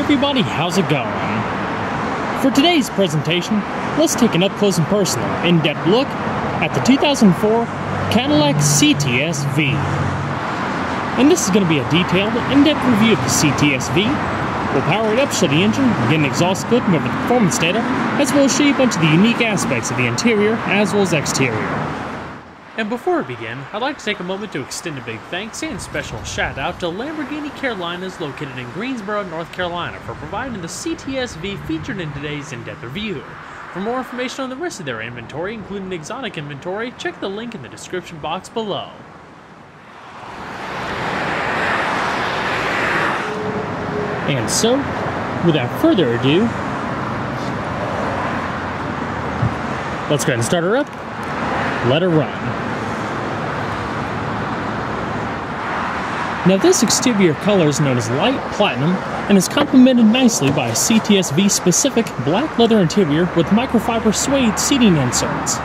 everybody, how's it going? For today's presentation, let's take an up-close and personal, in-depth look at the 2004 Cadillac CTS-V. And this is going to be a detailed, in-depth review of the CTS-V. We'll power it up, show the engine, get an exhaust clip over the performance data, as well as show you a bunch of the unique aspects of the interior as well as exterior. And before we begin, I'd like to take a moment to extend a big thanks and special shout out to Lamborghini Carolinas located in Greensboro, North Carolina for providing the CTS-V featured in today's in-depth review. For more information on the rest of their inventory, including exotic inventory, check the link in the description box below. And so, without further ado, let's go ahead and start her up, let her run. Now this exterior color is known as light platinum and is complemented nicely by a CTS-V specific black leather interior with microfiber suede seating inserts.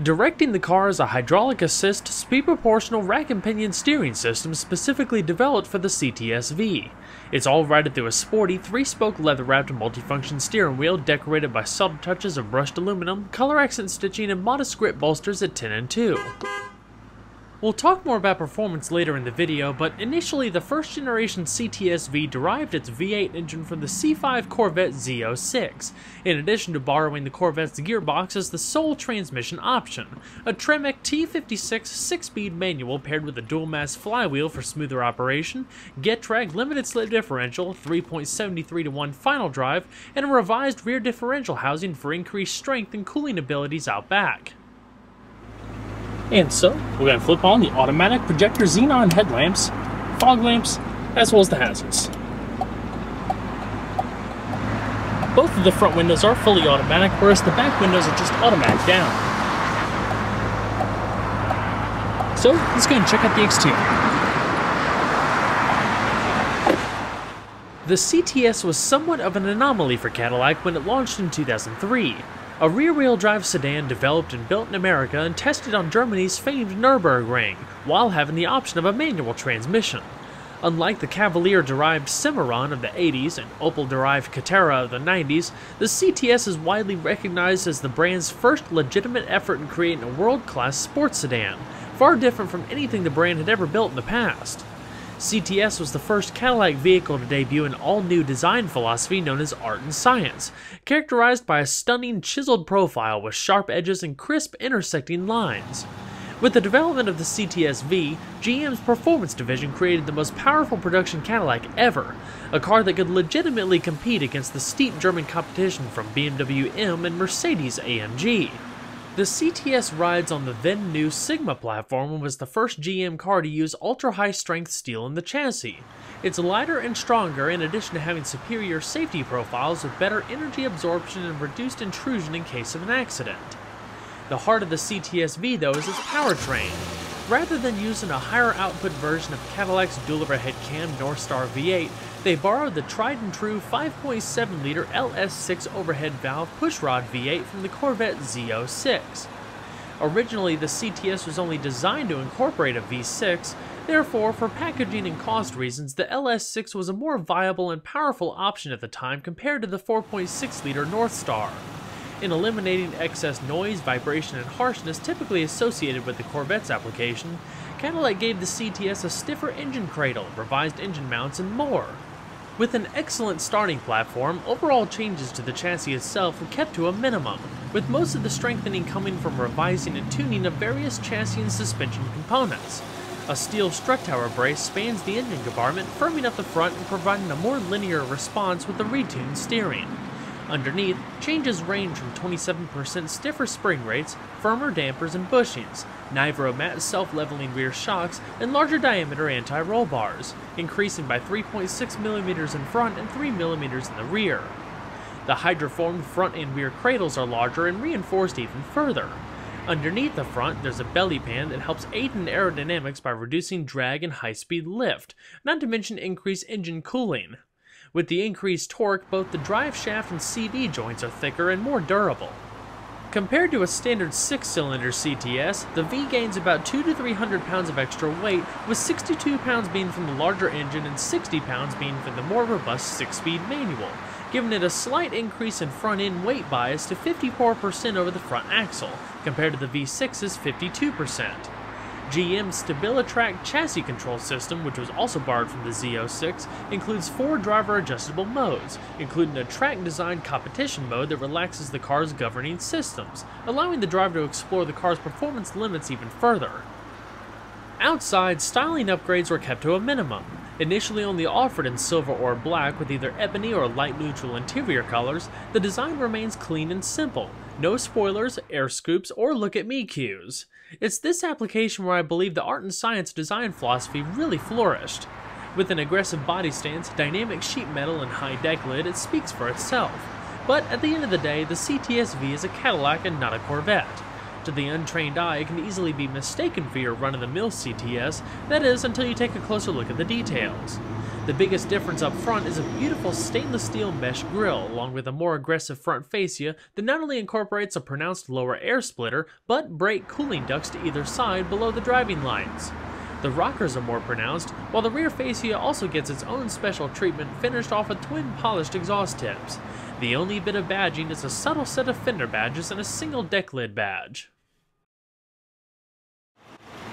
Directing the car is a hydraulic assist, speed proportional rack and pinion steering system specifically developed for the CTS-V. It's all routed through a sporty 3-spoke leather-wrapped multifunction steering wheel decorated by subtle touches of brushed aluminum, color accent stitching, and modest grip bolsters at 10 and 2. We'll talk more about performance later in the video, but initially the first generation CTS-V derived its V8 engine from the C5 Corvette Z06, in addition to borrowing the Corvette's gearbox as the sole transmission option, a Tremec T56 6-speed manual paired with a dual-mass flywheel for smoother operation, Getrag limited slip differential, 3.73 to 1 final drive, and a revised rear differential housing for increased strength and cooling abilities out back. And so, we're going to flip on the automatic projector xenon headlamps, fog lamps, as well as the hazards. Both of the front windows are fully automatic, whereas the back windows are just automatic down. So, let's go and check out the exterior. The CTS was somewhat of an anomaly for Cadillac when it launched in 2003. A rear-wheel drive sedan developed and built in America and tested on Germany's famed Nürburgring, while having the option of a manual transmission. Unlike the Cavalier-derived Cimarron of the 80s and Opel-derived Catera of the 90s, the CTS is widely recognized as the brand's first legitimate effort in creating a world-class sports sedan, far different from anything the brand had ever built in the past. CTS was the first Cadillac vehicle to debut an all-new design philosophy known as art and science, characterized by a stunning chiseled profile with sharp edges and crisp intersecting lines. With the development of the CTS-V, GM's performance division created the most powerful production Cadillac ever, a car that could legitimately compete against the steep German competition from BMW M and Mercedes AMG. The CTS rides on the then new Sigma platform and was the first GM car to use ultra-high strength steel in the chassis. It's lighter and stronger in addition to having superior safety profiles with better energy absorption and reduced intrusion in case of an accident. The heart of the CTS-V though is its powertrain. Rather than using a higher output version of Cadillac's dual overhead cam Northstar V8, they borrowed the tried and true 5.7 liter LS6 overhead valve pushrod V8 from the Corvette Z06. Originally, the CTS was only designed to incorporate a V6, therefore, for packaging and cost reasons, the LS6 was a more viable and powerful option at the time compared to the 4.6 liter Northstar. In eliminating excess noise, vibration, and harshness typically associated with the Corvette's application, Cadillac gave the CTS a stiffer engine cradle, revised engine mounts, and more. With an excellent starting platform, overall changes to the chassis itself were kept to a minimum, with most of the strengthening coming from revising and tuning of various chassis and suspension components. A steel strut tower brace spans the engine compartment, firming up the front and providing a more linear response with the retuned steering. Underneath, changes range from 27% stiffer spring rates, firmer dampers and bushings, Nivro matte self-leveling rear shocks, and larger diameter anti-roll bars, increasing by 3.6mm in front and 3mm in the rear. The hydroformed front and rear cradles are larger and reinforced even further. Underneath the front, there's a belly pan that helps aid in aerodynamics by reducing drag and high-speed lift, not to mention increased engine cooling. With the increased torque, both the drive shaft and CV joints are thicker and more durable. Compared to a standard 6-cylinder CTS, the V gains about 200 to 300 pounds of extra weight, with 62 pounds being from the larger engine and 60 pounds being from the more robust 6-speed manual, giving it a slight increase in front-end weight bias to 54% over the front axle, compared to the V6's 52%. GM's StabiliTrak chassis control system, which was also borrowed from the Z06, includes 4 driver adjustable modes, including a track-designed competition mode that relaxes the car's governing systems, allowing the driver to explore the car's performance limits even further. Outside, styling upgrades were kept to a minimum. Initially only offered in silver or black with either ebony or light neutral interior colors, the design remains clean and simple. No spoilers, air scoops, or look at me cues. It's this application where I believe the art and science design philosophy really flourished. With an aggressive body stance, dynamic sheet metal, and high deck lid, it speaks for itself. But at the end of the day, the CTS-V is a Cadillac and not a Corvette. To the untrained eye, it can easily be mistaken for your run-of-the-mill CTS, that is, until you take a closer look at the details. The biggest difference up front is a beautiful stainless steel mesh grille, along with a more aggressive front fascia that not only incorporates a pronounced lower air splitter, but brake cooling ducts to either side below the driving lines. The rockers are more pronounced, while the rear fascia also gets its own special treatment finished off with twin polished exhaust tips. The only bit of badging is a subtle set of fender badges and a single deck lid badge.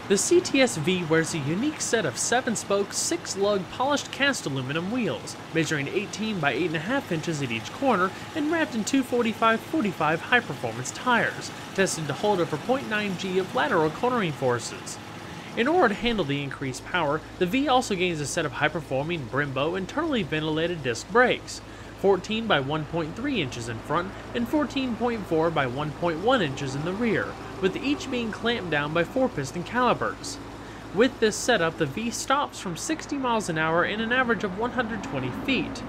The CTS-V wears a unique set of 7-spoke, 6-lug polished cast aluminum wheels, measuring 18 by 8.5 inches at each corner and wrapped in 245/45 high-performance tires, tested to hold over 0.9 G of lateral cornering forces. In order to handle the increased power, the V also gains a set of high-performing Brembo internally ventilated disc brakes, 14 by 1.3 inches in front and 14.4 by 1.1 inches in the rear, with each being clamped down by 4-piston calipers. With this setup, the V stops from 60 miles an hour in an average of 120 feet.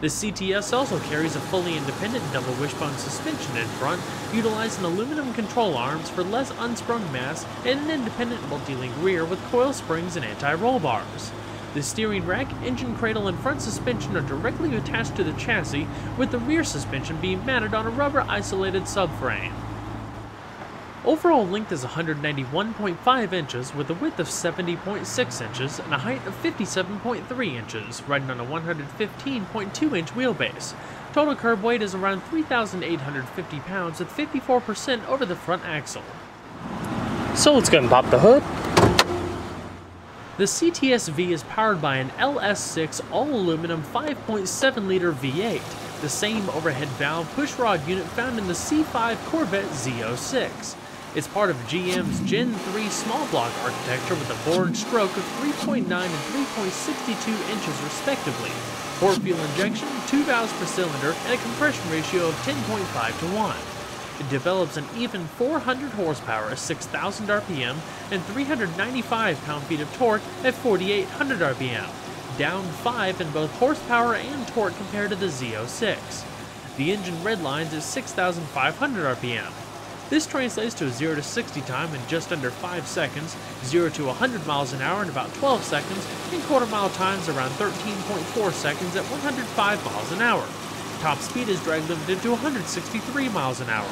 The CTS also carries a fully independent double wishbone suspension in front, utilizing aluminum control arms for less unsprung mass and an independent multi-link rear with coil springs and anti-roll bars. The steering rack, engine cradle, and front suspension are directly attached to the chassis, with the rear suspension being mounted on a rubber isolated subframe. Overall length is 191.5 inches with a width of 70.6 inches and a height of 57.3 inches, riding on a 115.2-inch wheelbase. Total curb weight is around 3,850 pounds with 54% over the front axle. So let's go and pop the hood. The CTS-V is powered by an LS6 all-aluminum 5.7-liter V8, the same overhead valve pushrod unit found in the C5 Corvette Z06. It's part of GM's Gen 3 small block architecture with a bore and stroke of 3.9 and 3.62 inches respectively, 4 fuel injection, 2 valves per cylinder, and a compression ratio of 10.5 to 1. It develops an even 400 horsepower at 6,000 RPM and 395 pound-feet of torque at 4,800 RPM, down 5 in both horsepower and torque compared to the Z06. The engine redlines at 6,500 RPM. This translates to a 0 to 60 time in just under 5 seconds, 0 to 100 miles an hour in about 12 seconds, and quarter-mile times around 13.4 seconds at 105 miles an hour. Top speed is drag limited to 163 miles an hour.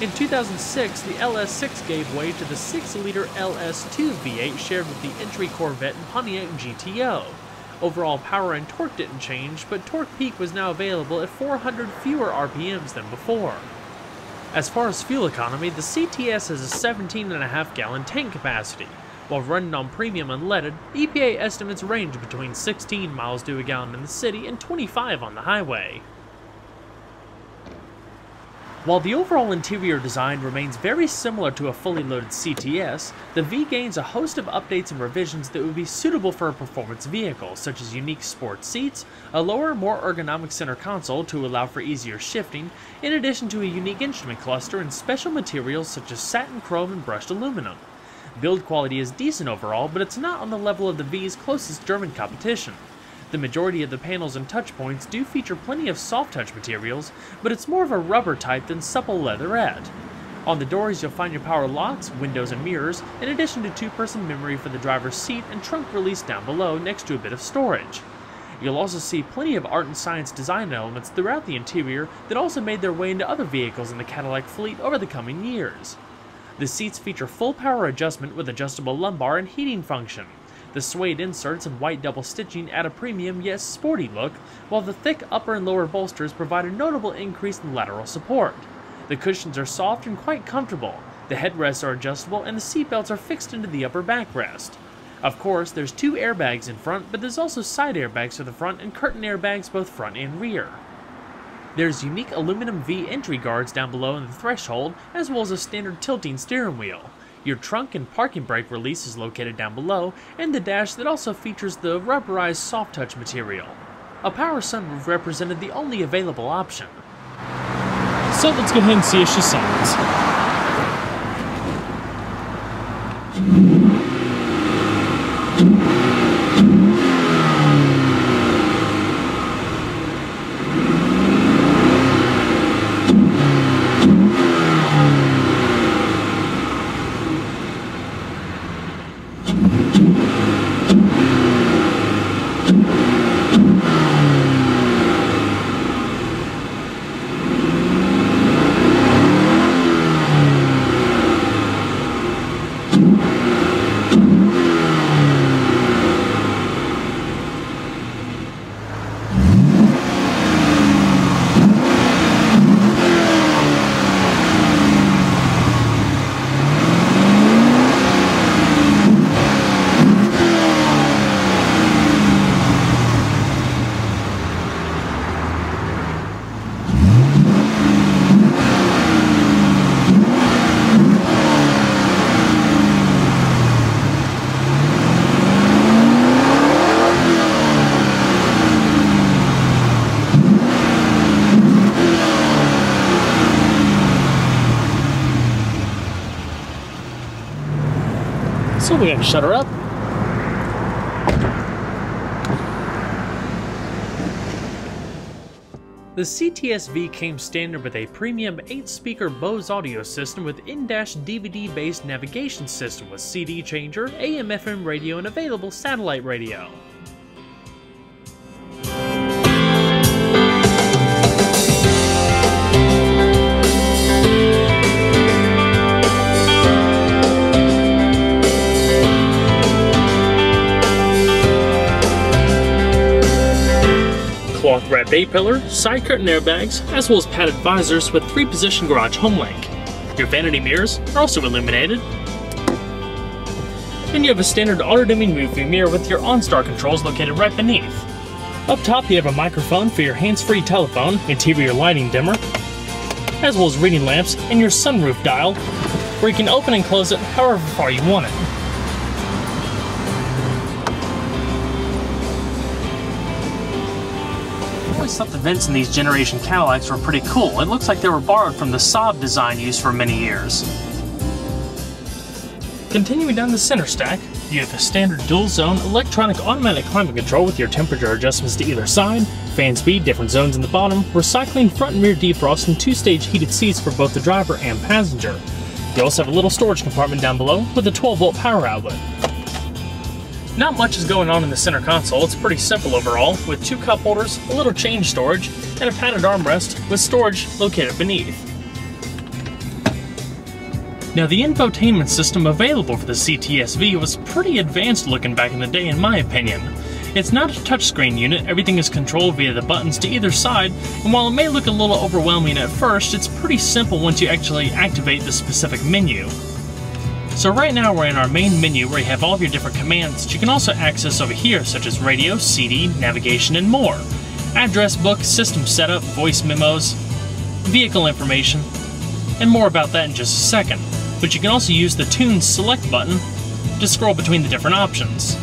In 2006, the LS6 gave way to the 6-liter LS2 V8 shared with the entry Corvette and Pontiac GTO. Overall power and torque didn't change, but torque peak was now available at 400 fewer RPMs than before. As far as fuel economy, the CTS has a 17.5-gallon tank capacity. While running on premium unleaded, EPA estimates range between 16 miles to a gallon in the city and 25 on the highway. While the overall interior design remains very similar to a fully loaded CTS, the V gains a host of updates and revisions that would be suitable for a performance vehicle, such as unique sport seats, a lower, more ergonomic center console to allow for easier shifting, in addition to a unique instrument cluster and special materials such as satin chrome and brushed aluminum. Build quality is decent overall, but it's not on the level of the V's closest German competition. The majority of the panels and touch points do feature plenty of soft touch materials, but it's more of a rubber type than supple leatherette. On the doors you'll find your power locks, windows and mirrors, in addition to 2-person memory for the driver's seat and trunk release down below next to a bit of storage. You'll also see plenty of art and science design elements throughout the interior that also made their way into other vehicles in the Cadillac fleet over the coming years. The seats feature full power adjustment with adjustable lumbar and heating function. The suede inserts and white double stitching add a premium yet sporty look, while the thick upper and lower bolsters provide a notable increase in lateral support. The cushions are soft and quite comfortable, the headrests are adjustable, and the seatbelts are fixed into the upper backrest. Of course, there's 2 airbags in front, but there's also side airbags to the front and curtain airbags both front and rear. There's unique aluminum V entry guards down below in the threshold, as well as a standard tilting steering wheel. Your trunk and parking brake release is located down below, and the dash that also features the rubberized soft touch material. A power sunroof represented the only available option. So let's go ahead and see if she sounds. So we gotta shut her up. The CTS-V came standard with a premium 8-speaker Bose audio system with in-dash DVD-based navigation system with CD changer, AM/FM radio, and available satellite radio. Cloth-wrapped A-pillar, side curtain airbags, as well as padded visors with 3-position garage home link. Your vanity mirrors are also illuminated. And you have a standard auto-dimming rearview mirror with your OnStar controls located right beneath. Up top you have a microphone for your hands-free telephone, interior lighting dimmer, as well as reading lamps and your sunroof dial, where you can open and close it however far you want it. I always thought the vents in these generation Cadillacs were pretty cool. It looks like they were borrowed from the Saab design used for many years. Continuing down the center stack, you have the standard dual-zone electronic automatic climate control with your temperature adjustments to either side, fan speed, different zones in the bottom, recycling front and rear defrost, and 2-stage heated seats for both the driver and passenger. You also have a little storage compartment down below with a 12-volt power outlet. Not much is going on in the center console. It's pretty simple overall, with 2 cup holders, a little change storage, and a padded armrest with storage located beneath. Now, the infotainment system available for the cts-v was pretty advanced looking back in the day in my opinion. It's not a touchscreen unit, everything is controlled via the buttons to either side, and while it may look a little overwhelming at first, it's pretty simple once you actually activate the specific menu. So right now we're in our main menu where you have all of your different commands that you can also access over here, such as radio, CD, navigation, and more. Address book, system setup, voice memos, vehicle information, and more about that in just a second. But you can also use the Tunes Select button to scroll between the different options.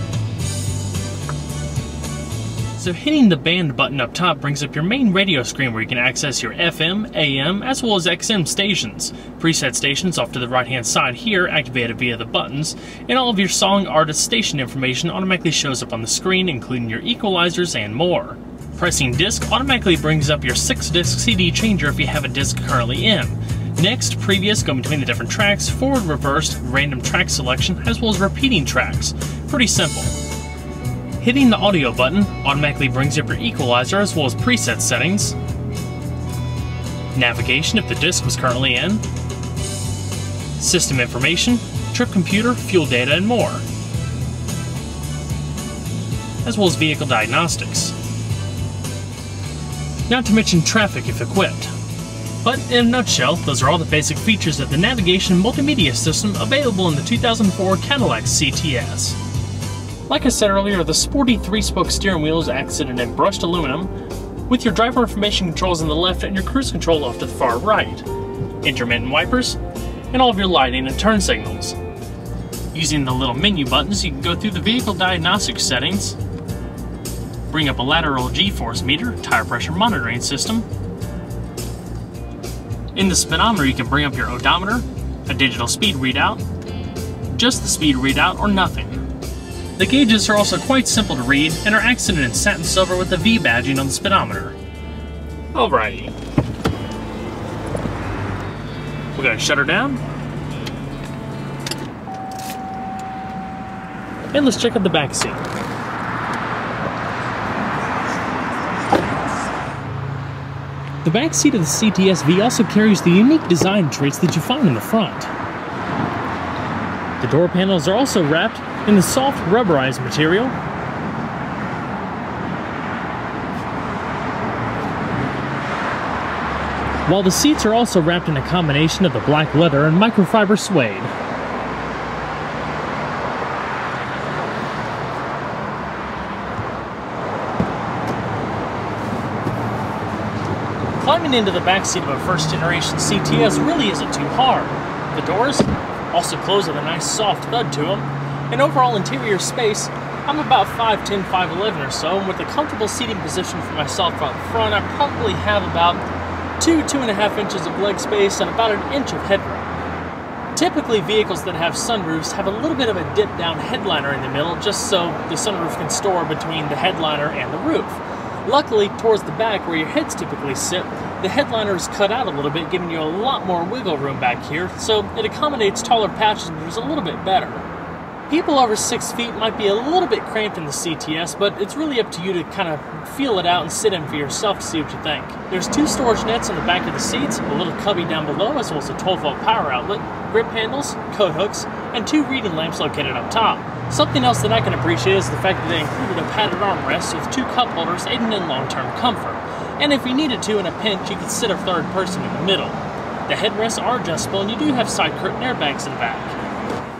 So hitting the band button up top brings up your main radio screen where you can access your FM, AM, as well as XM stations. Preset stations off to the right hand side here activated via the buttons, and all of your song, artist, station information automatically shows up on the screen, including your equalizers and more. Pressing disc automatically brings up your 6-disc CD changer if you have a disc currently in. Next, previous, go between the different tracks, forward, reversed, random track selection, as well as repeating tracks. Pretty simple. Hitting the audio button automatically brings up your equalizer as well as preset settings, navigation if the disc was currently in, system information, trip computer, fuel data, and more, as well as vehicle diagnostics. Not to mention traffic if equipped. But in a nutshell, those are all the basic features of the navigation multimedia system available in the 2004 Cadillac CTS. Like I said earlier, the sporty 3-spoke steering wheel is accented in brushed aluminum, with your driver information controls on the left and your cruise control off to the far right, intermittent wipers, and all of your lighting and turn signals. Using the little menu buttons, you can go through the vehicle diagnostic settings, bring up a lateral G-force meter, tire pressure monitoring system. In the speedometer, you can bring up your odometer, a digital speed readout, just the speed readout, or nothing. The gauges are also quite simple to read and are accented in satin silver with the V badging on the speedometer. Alrighty. We're going to shut her down. And let's check out the back seat. The back seat of the cts-v also carries the unique design traits that you find in the front. The door panels are also wrapped in the soft rubberized material, while the seats are also wrapped in a combination of the black leather and microfiber suede. Climbing into the back seat of a first generation CTS really isn't too hard. The doors also close with a nice soft thud to them, and overall interior space, I'm about 5'10", 5'11" or so, and with a comfortable seating position for myself out front, I probably have about 2.5 inches of leg space and about 1 inch of headroom. Typically, vehicles that have sunroofs have a little bit of a dip-down headliner in the middle, just so the sunroof can store between the headliner and the roof. Luckily, towards the back, where your heads typically sit, the headliner is cut out a little bit, giving you a lot more wiggle room back here, so it accommodates taller passengers a little bit better. People over 6 feet might be a little bit cramped in the CTS, but it's really up to you to kind of feel it out and sit in for yourself to see what you think. There's 2 storage nets on the back of the seats, a little cubby down below, as well as a 12-volt power outlet, grip handles, coat hooks, and 2 reading lamps located up top. Something else that I can appreciate is the fact that they included a padded armrest with 2 cup holders aiding in long-term comfort. And if you needed to in a pinch, you could sit a third person in the middle. The headrests are adjustable, and you do have side curtain airbags in the back.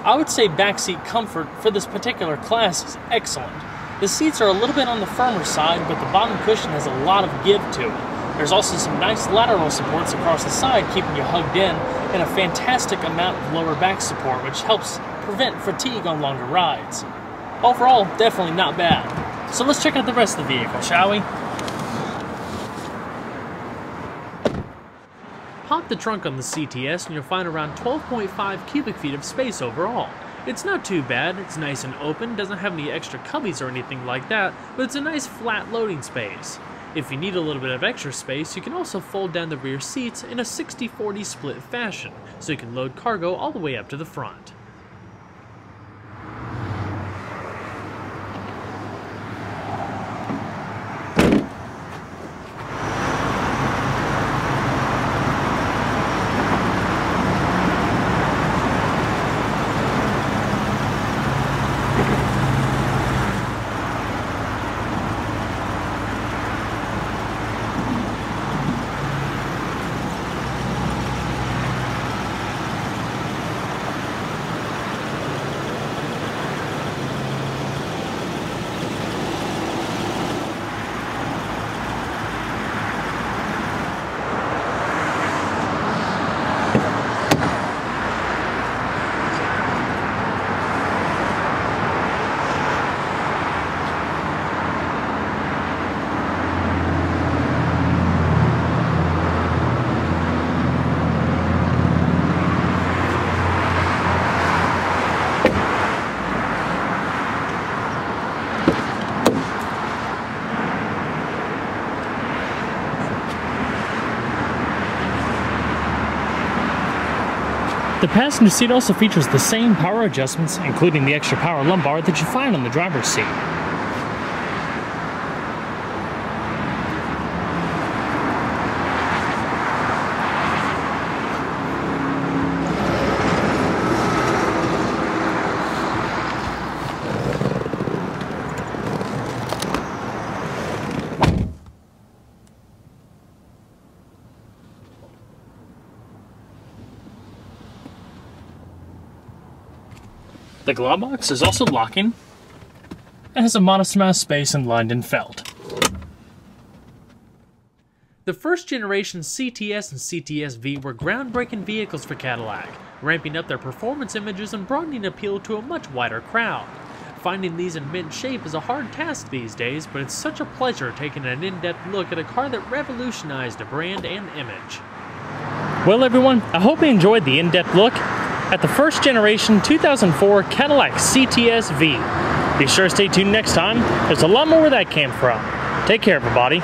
I would say backseat comfort for this particular class is excellent. The seats are a little bit on the firmer side, but the bottom cushion has a lot of give to it. There's also some nice lateral supports across the side keeping you hugged in, and a fantastic amount of lower back support, which helps prevent fatigue on longer rides. Overall, definitely not bad. So let's check out the rest of the vehicle, shall we? Pop the trunk on the CTS and you'll find around 12.5 cubic feet of space overall. It's not too bad, it's nice and open, doesn't have any extra cubbies or anything like that, but it's a nice flat loading space. If you need a little bit of extra space, you can also fold down the rear seats in a 60-40 split fashion, so you can load cargo all the way up to the front. The passenger seat also features the same power adjustments, including the extra power lumbar that you find on the driver's seat. The glove box is also locking and has a modest amount of space and lined in felt. The first generation CTS and cts-v were groundbreaking vehicles for Cadillac, ramping up their performance images and broadening appeal to a much wider crowd. Finding these in mint shape is a hard task these days, but it's such a pleasure taking an in-depth look at a car that revolutionized a brand and image. Well everyone, I hope you enjoyed the in-depth look at the first generation 2004 Cadillac CTS-v. Be sure to stay tuned next time. There's a lot more where that came from. Take care everybody.